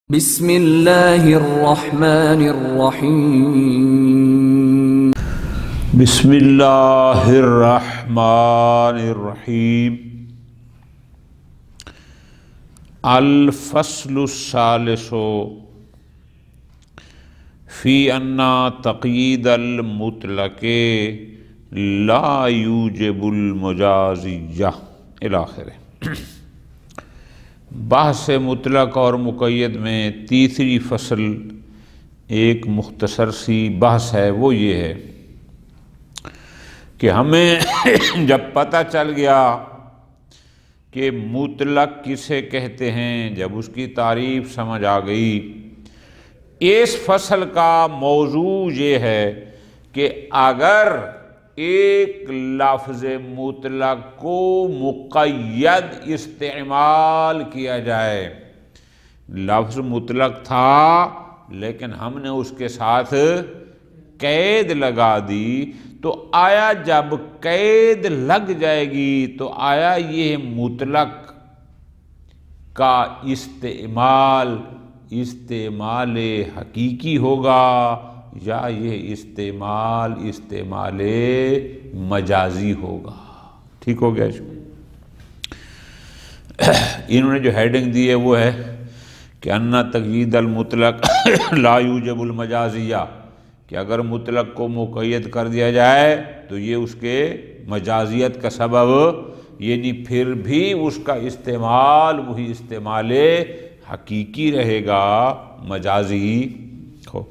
بسم اللہ الرحمن الرحیم بسم اللہ الرحمن الرحیم الفصل الثالث فی ان تقیید المطلق لا یوجب المجازیہ الی آخرہ۔ بحث مطلق اور مقید میں تیسری فصل ایک مختصر سی بحث ہے، وہ یہ ہے کہ ہمیں جب پتہ چل گیا کہ مطلق کسے کہتے ہیں، جب اس کی تعریف سمجھ آ گئی، اس فصل کا موضوع یہ ہے کہ اگر ایک لفظ مطلق کو مقید استعمال کیا جائے، لفظ مطلق تھا لیکن ہم نے اس کے ساتھ قید لگا دی، تو آیا جب قید لگ جائے گی تو آیا یہ مطلق کا استعمال حقیقی ہوگا یا یہ استعمال مجازی ہوگا؟ ٹھیک ہو گیا؟ انہوں نے جو ہیڈنگ دی ہے وہ ہے کہ ان تقیید المطلق لا یوجب المجازیہ، کہ اگر مطلق کو مقید کر دیا جائے تو یہ اس کے مجازیت کا سبب، یعنی پھر بھی اس کا استعمال وہی استعمال حقیقی رہے گا، مجازی ہو۔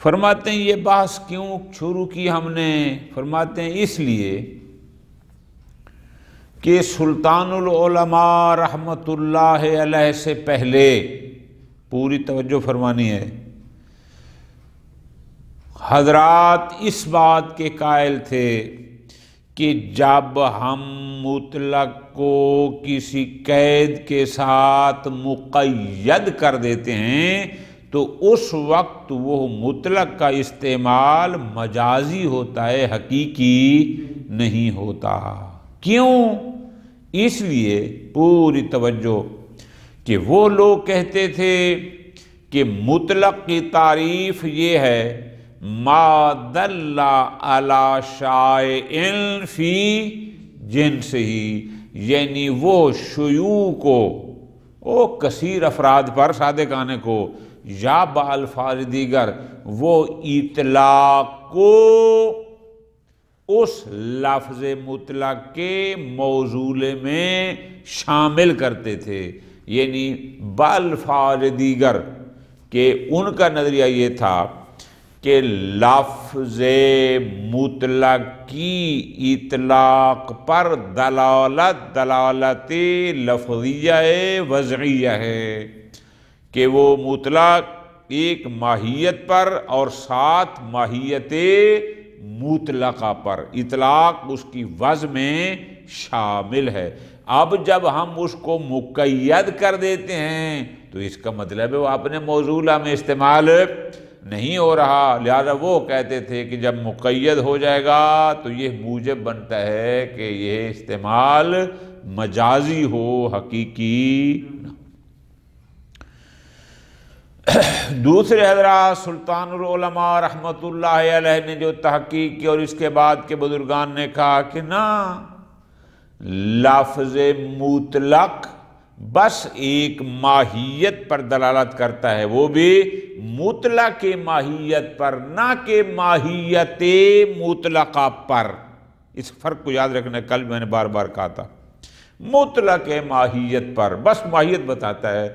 فرماتے ہیں یہ بحث کیوں شروع کی ہم نے؟ فرماتے ہیں اس لیے کہ سلطان العلماء رحمۃ اللہ علیہ سے پہلے، پوری توجہ فرمانی ہے، حضرات اس بات کے قائل تھے کہ جب ہم مطلق کو کسی قید کے ساتھ مقید کر دیتے ہیں تو اس وقت وہ مطلق کا استعمال مجازی ہوتا ہے، حقیقی نہیں ہوتا۔ کیوں؟ اس لیے پوری توجہ کہ وہ لوگ کہتے تھے کہ مطلق کی تعریف یہ ہے ما دل علی شیء فی جنسہ، یعنی وہ شیوع کو، وہ کثیر افراد پر، صادق آنے کو، یا بالفاظ دیگر وہ اطلاق کو اس لفظ مطلق کے موصولے میں شامل کرتے تھے، یعنی بالفاظ دیگر کہ ان کا نظریہ یہ تھا کہ لفظ مطلق کی اطلاق پر دلالت لفظیہ وضعیہ ہے، کہ وہ مطلق ایک ماہیت پر اور ساتھ ماہیت مطلقہ پر، اطلاق اس کی وضع میں شامل ہے۔ اب جب ہم اس کو مقید کر دیتے ہیں تو اس کا مطلب ہے وہ اپنے موصولہ میں استعمال نہیں ہو رہا، لہذا وہ کہتے تھے کہ جب مقید ہو جائے گا تو یہ موجب بنتا ہے کہ یہ استعمال مجازی ہو، حقیقی نہ۔ دوسرے حضرات سلطان العلماء رحمۃ اللہ علیہ نے جو تحقیق کی اور اس کے بعد کے بزرگان نے کہا کہ نہ، لفظ مطلق بس ایک ماہیت پر دلالت کرتا ہے، وہ بھی مطلق ماہیت پر، نہ کہ ماہیت مطلقہ پر۔ اس فرق کو یاد رکھنا، کل میں نے بار بار کہا تھا، مطلق ماہیت پر بس ماہیت بتاتا ہے،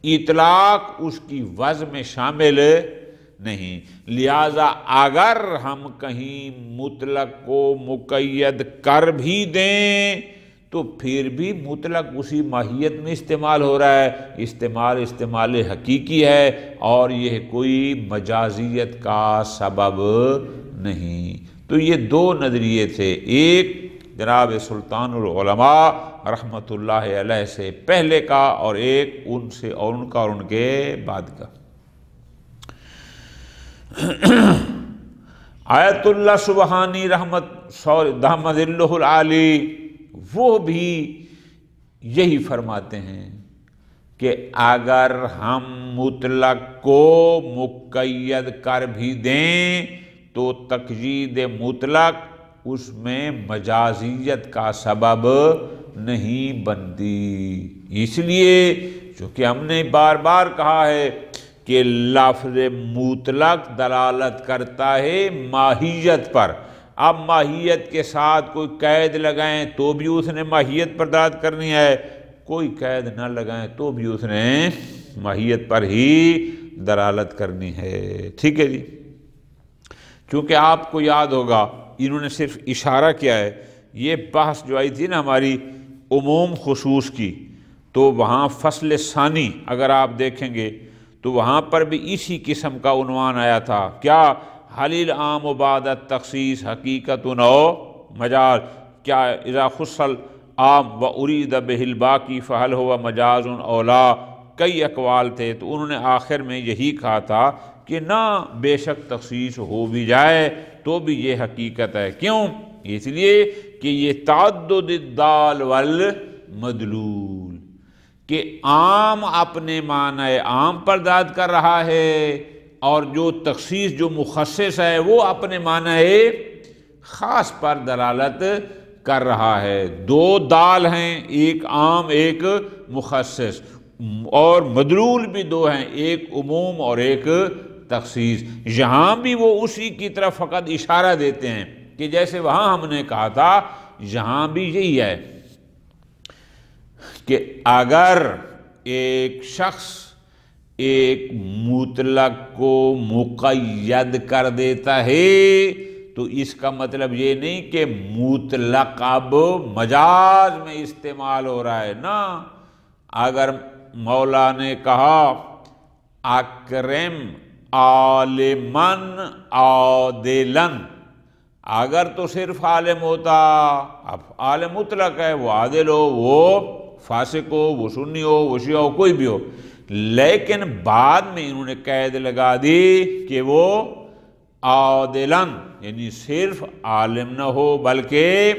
اطلاق اس کی وضع میں شامل نہیں۔ لہذا اگر ہم کہیں مطلق کو مقید کر بھی دیں تو پھر بھی مطلق اسی ماہیت میں استعمال ہو رہا ہے، استعمال حقیقی ہے، اور یہ کوئی مجازیت کا سبب نہیں۔ تو یہ دو نظریے تھے، ایک جناب سلطان العلماء رحمۃ اللہ علیہ سے پہلے کا، اور ایک ان سے اور ان کا اور ان کے بعد کا۔ آیت اللہ سبحانی رحمت دامت اللہ العالی وہ بھی یہی فرماتے ہیں کہ اگر ہم مطلق کو مقید کر بھی دیں تو تقیید مطلق اس میں مجازیت کا سبب نہیں بنتی، اس لیے چونکہ ہم نے بار بار کہا ہے کہ لفظ مطلق دلالت کرتا ہے ماہیت پر۔ اب ماہیت کے ساتھ کوئی قید لگائیں تو بھی اس نے ماہیت پر دلالت کرنی ہے، کوئی قید نہ لگائیں تو بھی اس نے ماہیت پر ہی دلالت کرنی ہے۔ ٹھیک ہے جی، چونکہ آپ کو یاد ہوگا انہوں نے صرف اشارہ کیا ہے، یہ بحث جو آئی تھی نا ہماری عموم خصوص کی، تو وہاں فصل ثانی اگر آپ دیکھیں گے تو وہاں پر بھی اسی قسم کا عنوان آیا تھا، کیا حل العام و بعد التخصیص حقیقت او مجاز، کیا اذا خص العام و ارید بہ الباقی فحل ہوا مجاز اولا، کئی اقوال تھے، تو انہوں نے آخر میں یہی کہا تھا کہ نہ بے شک تخصیص ہو بھی جائے تو بھی یہ حقیقت ہے۔ کیوں؟ اس لیے کہ یہ تعدد الدال والمدلول، کہ عام اپنے معنی عام پر دلالت کر رہا ہے اور جو تخصیص جو مخصص ہے وہ اپنے معنی خاص پر دلالت کر رہا ہے۔ دو دال ہیں، ایک عام ایک مخصص، اور مدلول بھی دو ہیں، ایک عموم اور ایک تخصیص۔ یہاں بھی وہ اسی کی طرف فقط اشارہ دیتے ہیں کہ جیسے وہاں ہم نے کہا تھا یہاں بھی یہی ہے کہ اگر ایک شخص ایک مطلق کو مقید کر دیتا ہے تو اس کا مطلب یہ نہیں کہ مطلق اب مجاز میں استعمال ہو رہا ہے، نا۔ اگر مولا نے کہا اکرم عالمن عادلن، اگر تو صرف عالم ہوتا، اب عالم مطلق ہے، وہ عادل ہو، وہ فاسق ہو، وہ سنی ہو، وہ شیعہ ہو، کوئی بھی ہو، لیکن بعد میں انہوں نے قید لگا دی کہ وہ عادلن، یعنی صرف عالم نہ ہو بلکہ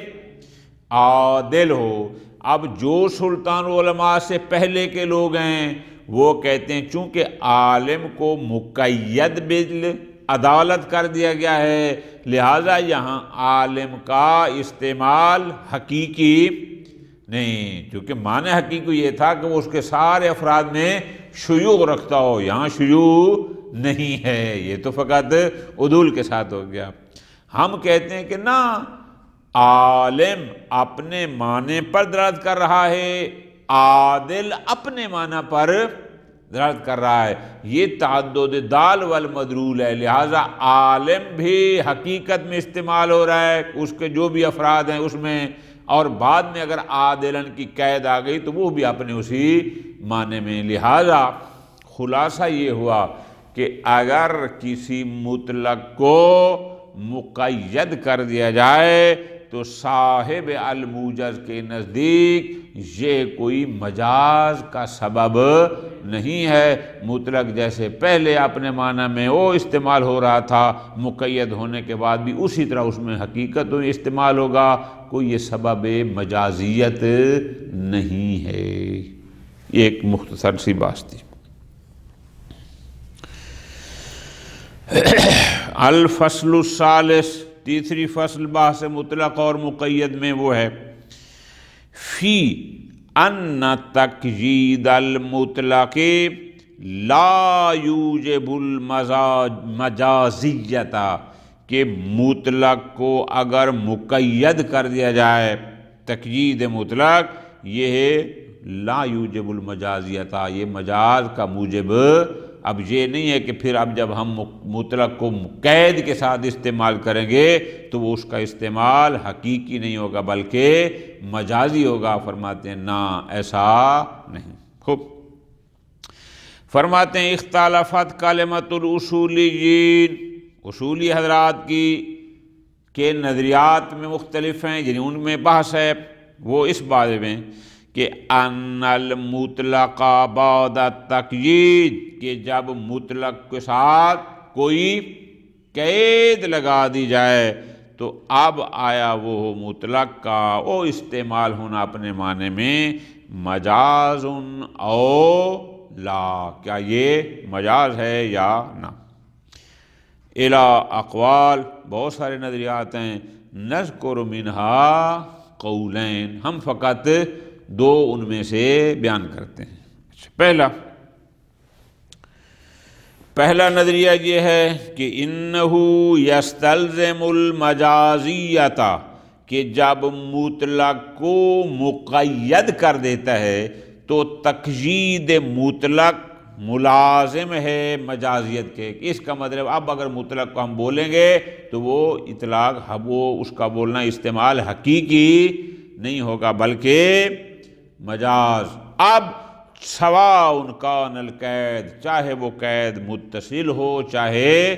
عادل ہو۔ اب جو سلطان علماء سے پہلے کے لوگ ہیں وہ کہتے ہیں چونکہ عالم کو مقید بالعدالت کر دیا گیا ہے، لہذا یہاں عالم کا استعمال حقیقی نہیں، کیونکہ معنی حقیقی یہ تھا کہ وہ اس کے سارے افراد میں شیوع رکھتا ہو، یہاں شیوع نہیں ہے، یہ تو فقط عدول کے ساتھ ہو گیا۔ ہم کہتے ہیں کہ نہ، عالم اپنے معنی پر دلالت کر رہا ہے، عادل اپنے معنی پر دلالت کر رہا ہے، یہ تعدد دال والمدلول ہے، لہذا عالم بھی حقیقت میں استعمال ہو رہا ہے اس کے جو بھی افراد ہیں اس میں، اور بعد میں اگر عادلن کی قید آ گئی تو وہ بھی اپنے اسی معنی میں۔ لہذا خلاصہ یہ ہوا کہ اگر کسی مطلق کو مقید کر دیا جائے تو صاحب الموجز کے نزدیک یہ کوئی مجاز کا سبب نہیں ہے، مطلق جیسے پہلے اپنے معنی میں وہ استعمال ہو رہا تھا، مقید ہونے کے بعد بھی اسی طرح اس میں حقیقت میں استعمال ہوگا، کوئی یہ سبب مجازیت نہیں ہے۔ یہ ایک مختصر سی بات تھی۔ الفصل الثالث، تیسری فصل بحث مطلق اور مقید میں وہ ہے فی ان تقیید المطلق لا یوجب المجازیت، کہ مطلق کو اگر مقید کر دیا جائے، تقیید مطلق یہ ہے لا یوجب المجازیت، یہ مجاز کا موجب اب یہ نہیں ہے کہ پھر اب جب ہم مطلق کو قید کے ساتھ استعمال کریں گے تو وہ اس کا استعمال حقیقی نہیں ہوگا بلکہ مجازی ہوگا۔ فرماتے ہیں نا، ایسا نہیں۔ خوب فرماتے ہیں اختلافات کلمۃ الاصولیین، اصولی حضرات کے نظریات میں مختلف ہیں، یعنی ان میں بحث ہے وہ اس بارے میں کہ ان المطلق بعد التقیید، کہ جب مطلق کے ساتھ کوئی قید لگا دی جائے تو اب آیا وہ مطلق کا وہ استعمال ہونا اپنے معنی میں مجاز او لا، کیا یہ مجاز ہے یا نہ۔ الا اقوال، بہت سارے نظریات ہیں، نذکر منہا قولین، ہم فقط دو ان میں سے بیان کرتے ہیں۔ پہلا نظریہ یہ ہے کہ انہو یستلزم المجازیت، کہ جب مطلق کو مقید کر دیتا ہے تو تقیید مطلق ملازم ہے مجازیت کے۔ اس کا مطلب اب اگر مطلق کو ہم بولیں گے تو وہ اطلاق، وہ اس کا بولنا استعمال حقیقی نہیں ہوگا بلکہ مجاز۔ اب سواء کان القید، چاہے وہ قید متصل ہو، چاہے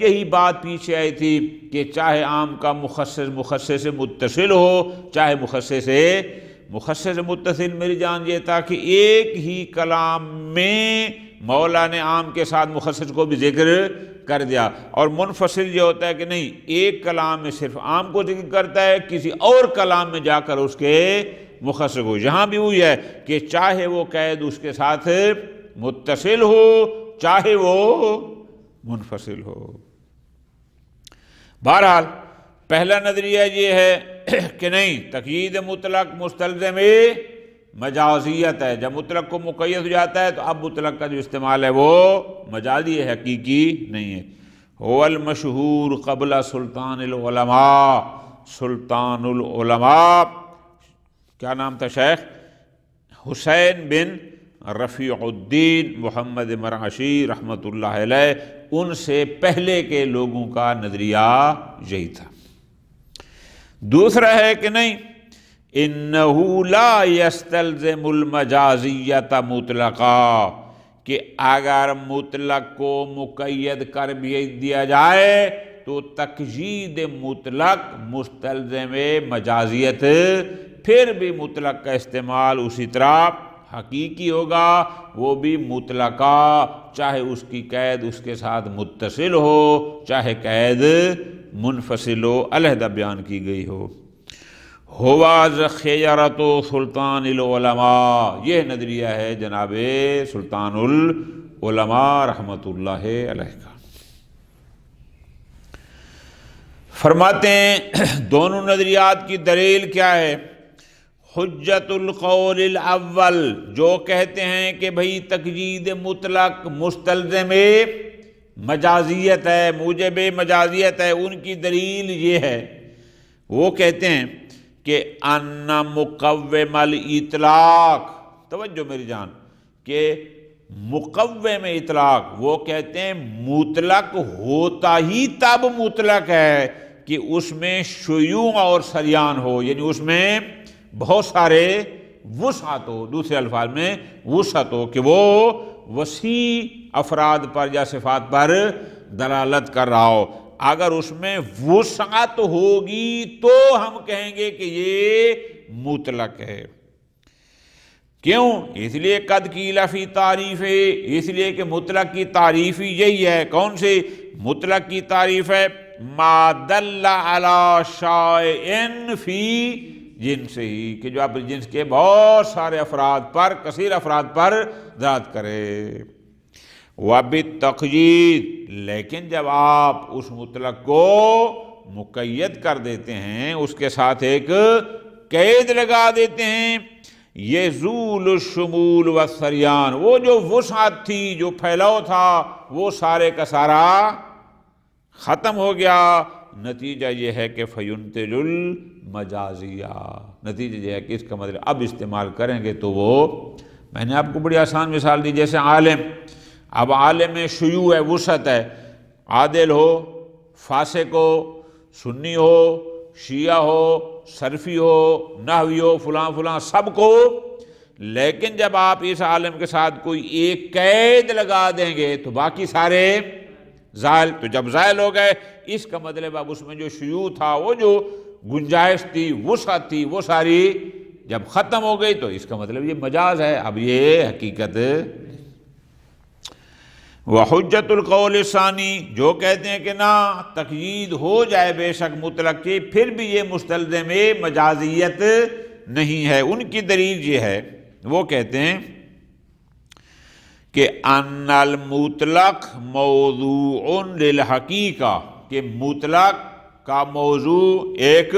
یہی بات پیچھے آئی تھی کہ چاہے عام کا مخصص سے متصل ہو، چاہے مخصص متصل، میری جان یہ تھا کہ ایک ہی کلام میں مولا نے عام کے ساتھ مخصص کو بھی ذکر کر دیا، اور منفصل یہ ہوتا ہے کہ نہیں، ایک کلام میں صرف عام کو ذکر کرتا ہے، کسی اور کلام میں جا کر اس کے مخصص کو۔ یہاں بھی وہی ہے کہ چاہے وہ قید اس کے ساتھ متصل ہو، چاہے وہ منفصل ہو۔ بہرحال پہلا نظریہ یہ ہے کہ نہیں، تقیید مطلق مستلزم مجازیت ہے، جب مطلق کو مقید ہو جاتا ہے تو اب مطلق کا جو استعمال ہے وہ مجازی ہے، حقیقی نہیں ہے۔ هو المشہور قبل سلطان العلماء، سلطان العلماء کیا نام تھا شیخ؟ حسین بن رفیع الدین محمد مرعشی رحمۃ اللہ علیہ، ان سے پہلے کے لوگوں کا نظریہ یہی تھا۔ دوسرا ہے کہ نہیں، انہو لا یستلزم المجازیت مطلقا، کہ اگر مطلق کو مقید کر بھی دیا جائے تو تقیید مطلق مستلزم مجازیت، پھر بھی مطلق کا استعمال اسی طرح حقیقی ہوگا، وہ بھی مطلقہ، چاہے اس کی قید اس کے ساتھ متصل ہو، چاہے قید منفصل ہو، علیحدہ بیان کی گئی ہو۔ ہوا خیرۃ سلطان العلماء، یہ نظریہ ہے جناب سلطان العلماء رحمۃ اللہ علیہ کا۔ فرماتے ہیں دونوں نظریات کی دلیل کیا ہے؟ حجت القول الاول، جو کہتے ہیں کہ بھئی تقیید مطلق مستلزم مجازیت ہے، موجب مجازیت ہے، ان کی دلیل یہ ہے، وہ کہتے ہیں کہ ان مقوم الاطلاق، توجہ میری جان، کہ مقوم اطلاق، وہ کہتے ہیں مطلق ہوتا ہی تب مطلق ہے کہ اس میں شیوع اور سریان ہو، یعنی اس میں بہت سارے وسعت ہو، دوسرے الفاظ میں وسعت ہو، کہ وہ وسیع افراد پر یا صفات پر دلالت کر رہا ہو۔ اگر اس میں وسعت ہوگی تو ہم کہیں گے کہ یہ مطلق ہے۔ کیوں؟ اس لیے قد قیل فی تعریف ہے، اس لیے کہ مطلق کی تعریف ہی یہی ہے۔ کون سی مطلق کی تعریف ہے؟ ما دل علی شیء فی جنس ہی، کہ جو اپنے جنس کے بہت سارے افراد پر، کثیر افراد پر دلالت کرے۔ وبالتقیید، لیکن جب آپ اس مطلق کو مقید کر دیتے ہیں، اس کے ساتھ ایک قید لگا دیتے ہیں، یزول الشمول والسریان، وہ جو وسعت تھی، جو پھیلاؤ تھا، وہ سارے کا سارا ختم ہو گیا۔ نتیجہ یہ ہے کہ فینتج المجازیہ، نتیجہ یہ ہے کہ اس کا مطلب اب استعمال کریں گے تو وہ، میں نے آپ کو بڑی آسان مثال دی، جیسے عالم، اب عالم میں شیوع ہے، وسعت ہے، عادل ہو، فاسق ہو، سنی ہو، شیعہ ہو، صرفی ہو، نحوی ہو، فلاں فلاں سب کو، لیکن جب آپ اس عالم کے ساتھ کوئی ایک قید لگا دیں گے تو باقی سارے زائل، تو جب زائل ہو گئے، اس کا مطلب اب اس میں جو شیوع تھا، وہ جو گنجائش تھی، وسعت تھی، وہ ساری جب ختم ہو گئی تو اس کا مطلب یہ مجاز ہے، اب یہ حقیقت۔ وحجت القول الثانی، جو کہتے ہیں کہ نہ تقیید ہو جائے بے شک مطلق کی، پھر بھی یہ مستلزم مجازیت نہیں ہے۔ ان کی دلیل یہ ہے، وہ کہتے ہیں کہ ان المطلق موضوع للحقیقہ، کہ مطلق کا موضوع ایک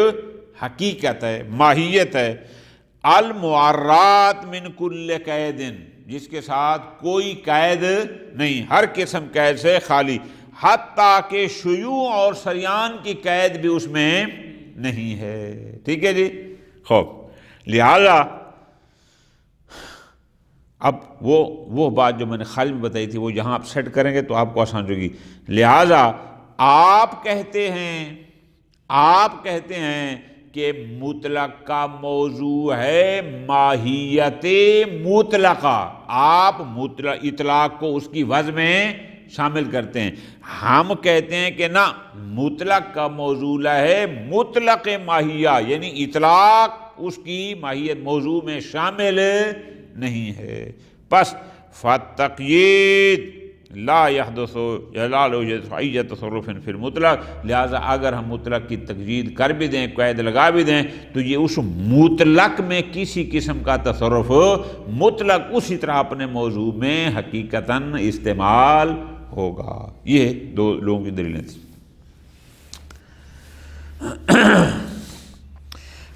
حقیقت ہے، ماہیت ہے، المعرات من کل قید، جس کے ساتھ کوئی قید نہیں، ہر قسم قید سے خالی، حتیٰ کہ شیوع اور سریان کی قید بھی اس میں نہیں ہے۔ ٹھیک ہے جی، خوب، لہذا اب وہ بات جو میں نے خالی میں بتائی تھی، وہ یہاں آپ سیٹ کریں گے تو آپ کو آسان ہوگی۔ لہذا آپ کہتے ہیں کہ مطلق کا موضوع ہے ماہیت مطلقہ، آپ اطلاق کو اس کی وضع میں شامل کرتے ہیں۔ ہم کہتے ہیں کہ نہ، مطلق کا موضوع ہے مطلق ماہیہ، یعنی اطلاق اس کی ماہیت موضوع میں شامل نہیں ہے۔ پس فالتقیید لا یحدث لا یوجد ای تصرف فی المطلق، لہذا اگر ہم مطلق کی تقیید کر بھی دیں، قید لگا بھی دیں، تو یہ اس مطلق میں کسی قسم کا تصرف مطلق اسی طرح اپنے موضوع میں حقیقتاً استعمال ہوگا۔ یہ دو لوگوں کی دلیلیں تھیں۔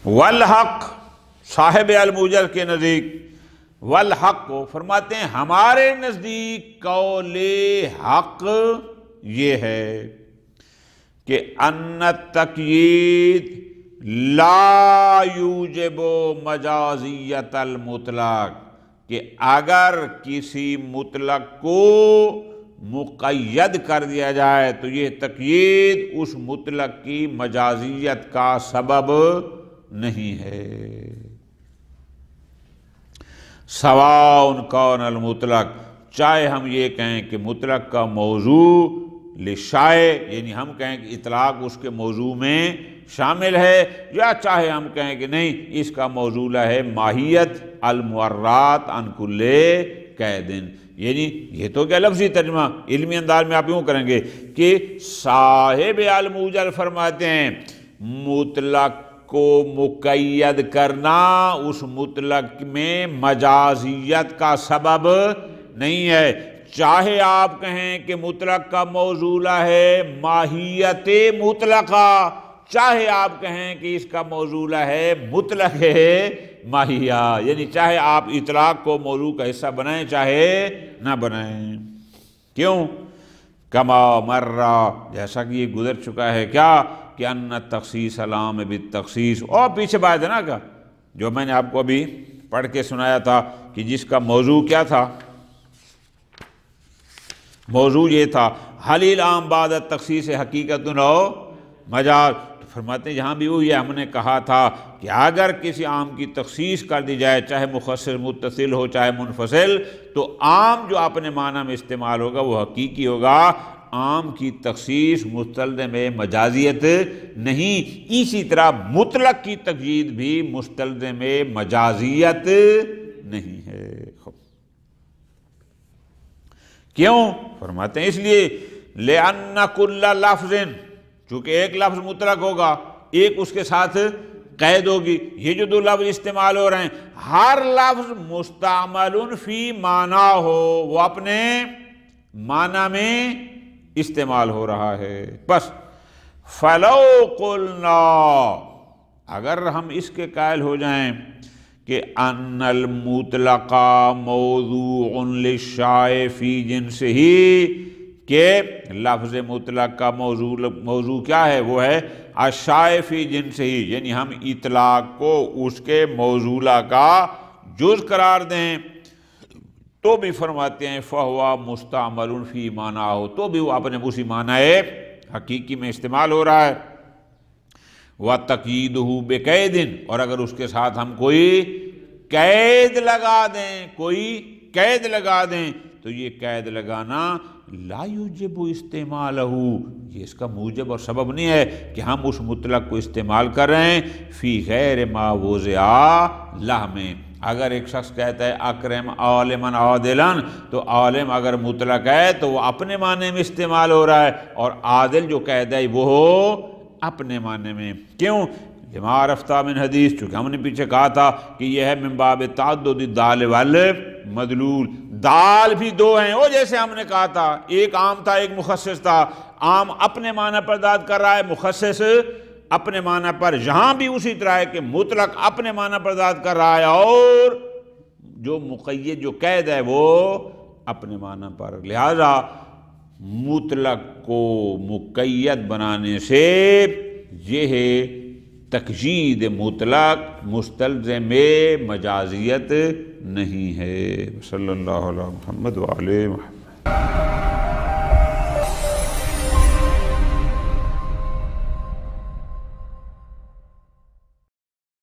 والحق، صاحب الموجز کے نزدیک، والحق کو فرماتے ہیں ہمارے نزدیک قول حق یہ ہے کہ ان التقیید لا یوجب مجازیت المطلق، کہ اگر کسی مطلق کو مقید کر دیا جائے تو یہ تقیید اس مطلق کی مجازیت کا سبب نہیں ہے۔ سواء کون المطلق، چاہے ہم یہ کہیں کہ مطلق کا موضوع لشائع، یعنی ہم کہیں کہ اطلاق اس کے موضوع میں شامل ہے، یا چاہے ہم کہیں کہ نہیں، اس کا موضوع ہے ماہیت المعرات عن کل قید، یعنی یہ تو کیا لفظی ترجمہ، علمی انداز میں آپ یوں کریں گے کہ صاحب الموجز فرماتے ہیں مطلق کو مقید کرنا اس مطلق میں مجازیت کا سبب نہیں ہے، چاہے آپ کہیں کہ مطلق کا موضوع ہے ماہیت مطلقہ، چاہے آپ کہیں کہ اس کا موضوع ہے مطلق ماہیہ، یعنی چاہے آپ اطلاق کو موضوع کا حصہ بنائیں چاہے نہ بنائیں۔ کیوں؟ کما مرہ، جیسا کہ یہ گزر چکا ہے، کیا کہ ان تخصیص علام بالتخصیص، اور پیچھے بات ہے نا کا جو میں نے آپ کو ابھی پڑھ کے سنایا تھا کہ جس کا موضوع کیا تھا، موضوع یہ تھا حل العام بعد التخصیص حقیقت و مجاز، فرماتے ہیں یہاں بھی وہی ہے، ہم نے کہا تھا کہ اگر کسی عام کی تخصیص کر دی جائے، چاہے مخصص متصل ہو چاہے منفصل، تو عام جو اپنے معنی میں استعمال ہوگا وہ حقیقی ہوگا، عام کی تخصیص مستلزم مجازیت نہیں، اسی طرح مطلق کی تقیید بھی مستلزم مجازیت نہیں ہے۔ کیوں؟ فرماتے ہیں اس لیے لأن کل لفظ، چونکہ ایک لفظ مطلق ہوگا، ایک اس کے ساتھ قید ہوگی، یہ جو دو لفظ استعمال ہو رہے ہیں، ہر لفظ مستعمل فی معنی ہو، وہ اپنے معنی میں استعمال ہو رہا ہے۔ بس فلو قلنا، اگر ہم اس کے قائل ہو جائیں کہ ان المطلق موضوع للشائع فی جنسہ، کہ لفظ مطلق کا موضوع کیا ہے، وہ ہے الشائع فی جنسہ، یعنی ہم اطلاق کو اس کے موضوع کا جز قرار دیں، تو بھی فرماتے ہیں فہو مستعمل فی معنیہ، تو بھی وہ اپنے اسی معنی حقیقی میں استعمال ہو رہا ہے۔ وتقییدہ بقید، اور اگر اس کے ساتھ ہم کوئی قید لگا دیں تو یہ قید لگانا لا یوجب استعمالہ، یہ اس کا موجب اور سبب نہیں ہے کہ ہم اس مطلق کو استعمال کر رہے ہیں فی غیر ما وضع لہ میں۔ اگر ایک شخص کہتا ہے اکرم عالما عادلا، تو عالم اگر مطلق ہے تو وہ اپنے معنی میں استعمال ہو رہا ہے، اور عادل جو قید ہے وہ ہو اپنے معنی میں۔ کیوں؟ لما رفتہ من حدیث، چونکہ ہم نے پیچھے کہا تھا کہ یہ ہے من باب تعدد الدال والمدلول، دال بھی دو ہیں، وہ جیسے ہم نے کہا تھا ایک عام تھا ایک مخصص تھا، عام اپنے معنی پر داد کر رہا ہے، مخصص اپنے معنی پر، یہاں بھی اسی طرح ہے کہ مطلق اپنے معنی پر داد کر رہا ہے اور جو مقید جو قید ہے وہ اپنے معنی پر، لہذا مطلق کو مقید بنانے سے یہ تقیید مطلق مستلزم مجازیت نہیں ہے۔ صلی اللہ علیہ محمد وآلہ محمد۔